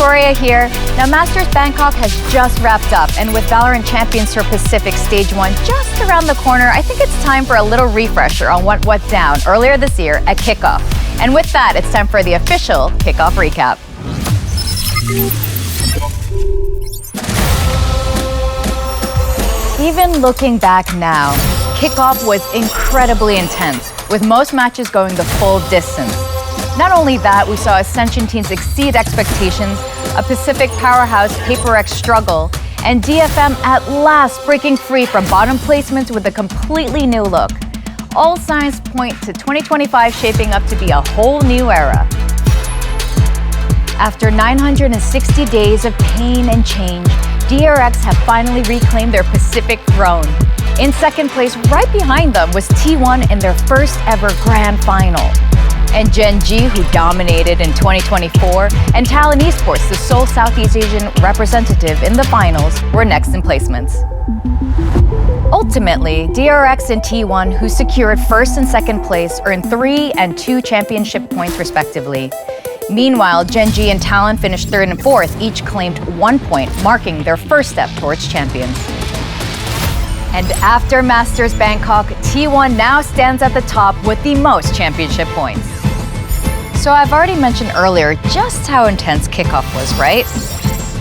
Victoria here. Now, Masters Bangkok has just wrapped up, and with VALORANT Champions Tour Pacific Stage 1 just around the corner, I think it's time for a little refresher on what went down earlier this year at Kickoff. And with that, it's time for the official Kickoff recap. Even looking back now, Kickoff was incredibly intense, with most matches going the full distance. Not only that, we saw Ascension teams exceed expectations, a Pacific powerhouse PaperX struggle, and DFM at last breaking free from bottom placements with a completely new look. All signs point to 2025 shaping up to be a whole new era. After 960 days of pain and change, DRX have finally reclaimed their Pacific throne. In second place, right behind them, was T1 in their first ever grand final. And Gen G, who dominated in 2024, and Talon Esports, the sole Southeast Asian representative in the finals, were next in placements. Ultimately, DRX and T1, who secured first and second place, earned 3 and 2 championship points respectively. Meanwhile, Gen G and Talon finished third and fourth, each claimed 1 point, marking their first step towards champions. And after Masters Bangkok, T1 now stands at the top with the most championship points. So I've already mentioned earlier just how intense Kickoff was, right?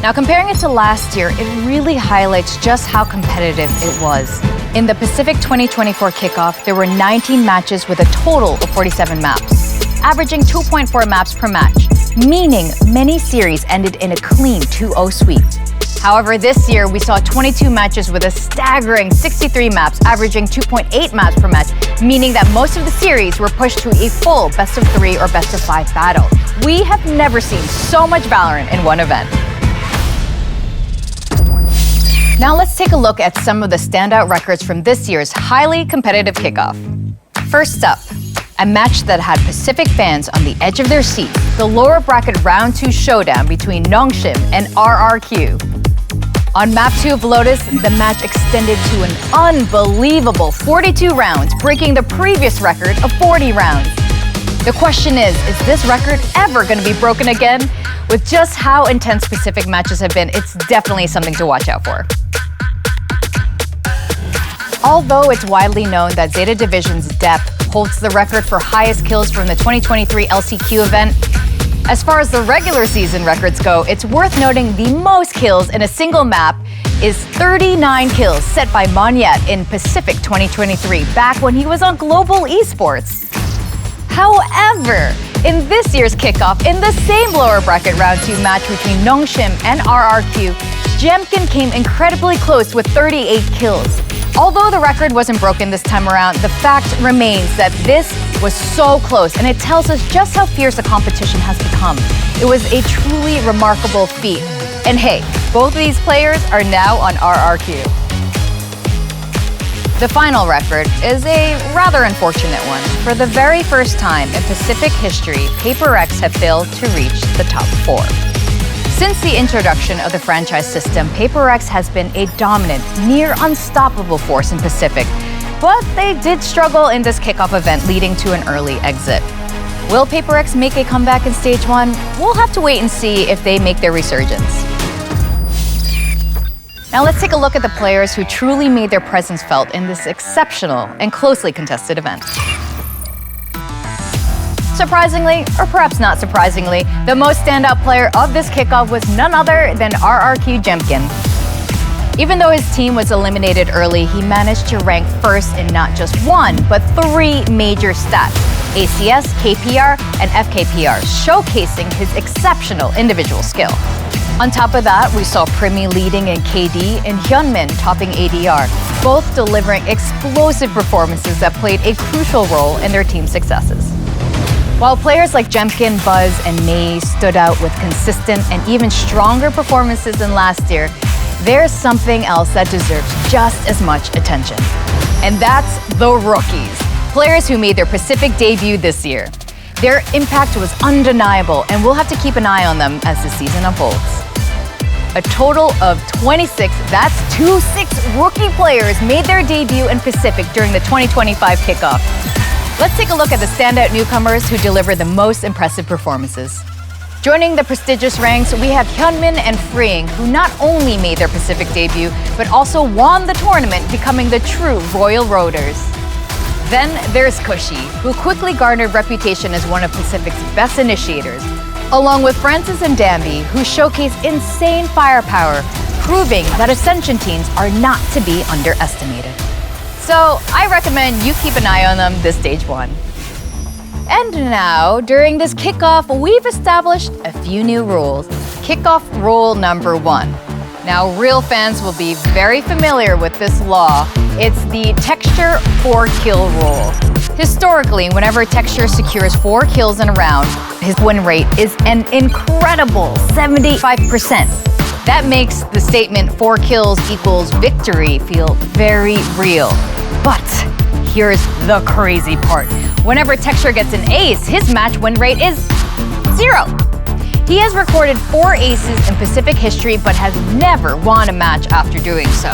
Now comparing it to last year, it really highlights just how competitive it was. In the Pacific 2024 Kickoff, there were 19 matches with a total of 47 maps, averaging 2.4 maps per match, meaning many series ended in a clean 2-0 sweep. However, this year we saw 22 matches with a staggering 63 maps, averaging 2.8 maps per match, meaning that most of the series were pushed to a full best-of-3 or best-of-5 battle. We have never seen so much VALORANT in one event. Now let's take a look at some of the standout records from this year's highly competitive Kickoff. First up, a match that had Pacific fans on the edge of their seats, the lower bracket round 2 showdown between Nongshim and RRQ. On map 2 of Lotus, the match extended to an unbelievable 42 rounds, breaking the previous record of 40 rounds. The question is this record ever going to be broken again? With just how intense Pacific matches have been, it's definitely something to watch out for. Although it's widely known that Zeta Division's Depth holds the record for highest kills from the 2023 LCQ event, as far as the regular season records go, it's worth noting the most kills in a single map is 39 kills set by Monyet in Pacific 2023, back when he was on Global Esports. However, in this year's Kickoff, in the same lower bracket round 2 match between Nongshim and RRQ, Jemkin came incredibly close with 38 kills. Although the record wasn't broken this time around, the fact remains that this was so close, and it tells us just how fierce the competition has become. It was a truly remarkable feat. And hey, both of these players are now on RRQ. The final record is a rather unfortunate one. For the very first time in Pacific history, PaperX have failed to reach the top 4. Since the introduction of the franchise system, PaperX has been a dominant, near unstoppable force in Pacific, but they did struggle in this Kickoff event, leading to an early exit. Will PaperX make a comeback in Stage 1? We'll have to wait and see if they make their resurgence. Now let's take a look at the players who truly made their presence felt in this exceptional and closely contested event. Surprisingly, or perhaps not surprisingly, the most standout player of this Kickoff was none other than RRQ Jemkin. Even though his team was eliminated early, he managed to rank first in not just 1, but 3 major stats: ACS, KPR, and FKPR, showcasing his exceptional individual skill. On top of that, we saw Primi leading in KD and Hyunmin topping ADR, both delivering explosive performances that played a crucial role in their team's successes. While players like Jemkin, Buzz, and Maze stood out with consistent and even stronger performances than last year, there's something else that deserves just as much attention. And that's the rookies, players who made their Pacific debut this year. Their impact was undeniable, and we'll have to keep an eye on them as the season unfolds. A total of 26 rookie players made their debut in Pacific during the 2025 Kickoff. Let's take a look at the standout newcomers who delivered the most impressive performances. Joining the prestigious ranks, we have Hyunmin and Freeing, who not only made their Pacific debut, but also won the tournament, becoming the true Royal Roaders. Then there's Cushy, who quickly garnered reputation as one of Pacific's best initiators, along with Francis and Danby, who showcase insane firepower, proving that Ascension teams are not to be underestimated. So I recommend you keep an eye on them this stage 1. And now, during this kickoff, we've established a few new rules. Kickoff rule number 1. Now, real fans will be very familiar with this law. It's the Texture 4-kill rule. Historically, whenever Texture secures 4 kills in a round, his win rate is an incredible 75%. That makes the statement 4 kills equals victory feel very real. But here's the crazy part. Whenever Texture gets an ace, his match win rate is 0. He has recorded 4 aces in Pacific history, but has never won a match after doing so.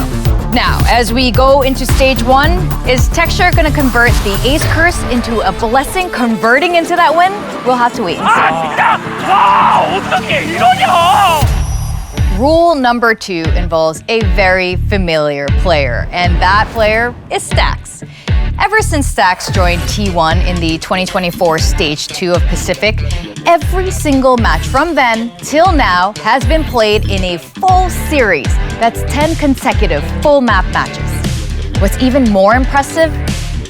Now, as we go into stage 1, is Texture gonna convert the ace curse into a blessing, converting into that win? We'll have to wait and see. Rule number 2 involves a very familiar player, and that player is Stax. Ever since Stax joined T1 in the 2024 Stage 2 of Pacific, every single match from then till now has been played in a full series. That's 10 consecutive full map matches. What's even more impressive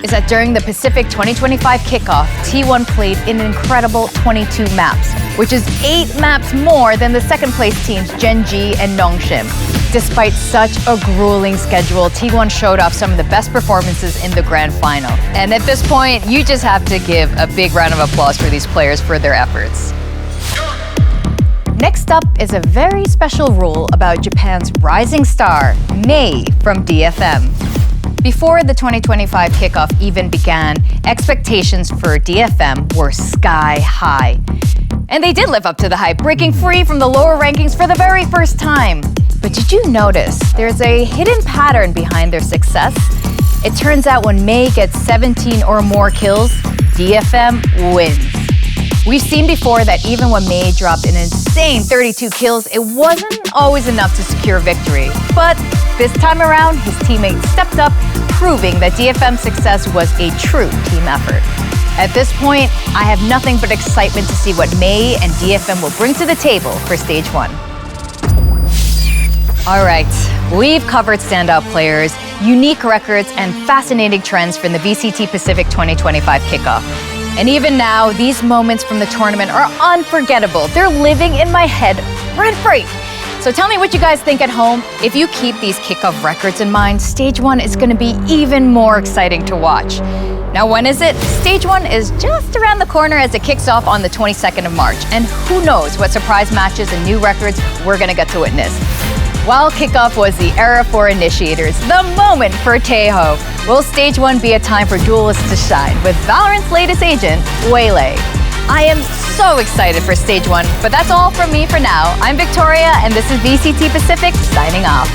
is that during the Pacific 2025 kickoff, T1 played an incredible 22 maps, which is 8 maps more than the second place teams Genji and Nongshim. Despite such a grueling schedule, T1 showed off some of the best performances in the grand final. And at this point, you just have to give a big round of applause for these players for their efforts. Next up is a very special rule about Japan's rising star, Mei from DFM. Before the 2025 kickoff even began, expectations for DFM were sky high. And they did live up to the hype, breaking free from the lower rankings for the very first time. But did you notice there's a hidden pattern behind their success? It turns out when Mei gets 17 or more kills, DFM wins. We've seen before that even when Mei dropped an insane 32 kills, it wasn't always enough to secure victory. But this time around, his teammates stepped up, proving that DFM's success was a true team effort. At this point, I have nothing but excitement to see what Mei and DFM will bring to the table for stage 1. All right, we've covered standout players, unique records, and fascinating trends from the VCT Pacific 2025 kickoff. And even now, these moments from the tournament are unforgettable. They're living in my head rent-free. So tell me what you guys think at home. If you keep these kickoff records in mind, stage 1 is going to be even more exciting to watch. Now, when is it? Stage 1 is just around the corner as it kicks off on the 22nd of March. And who knows what surprise matches and new records we're going to get to witness. While kickoff was the era for initiators, the moment for Taeho, will stage 1 be a time for duelists to shine with Valorant's latest agent, Waylay? I am so excited for stage 1, but that's all from me for now. I'm Victoria, and this is VCT Pacific signing off.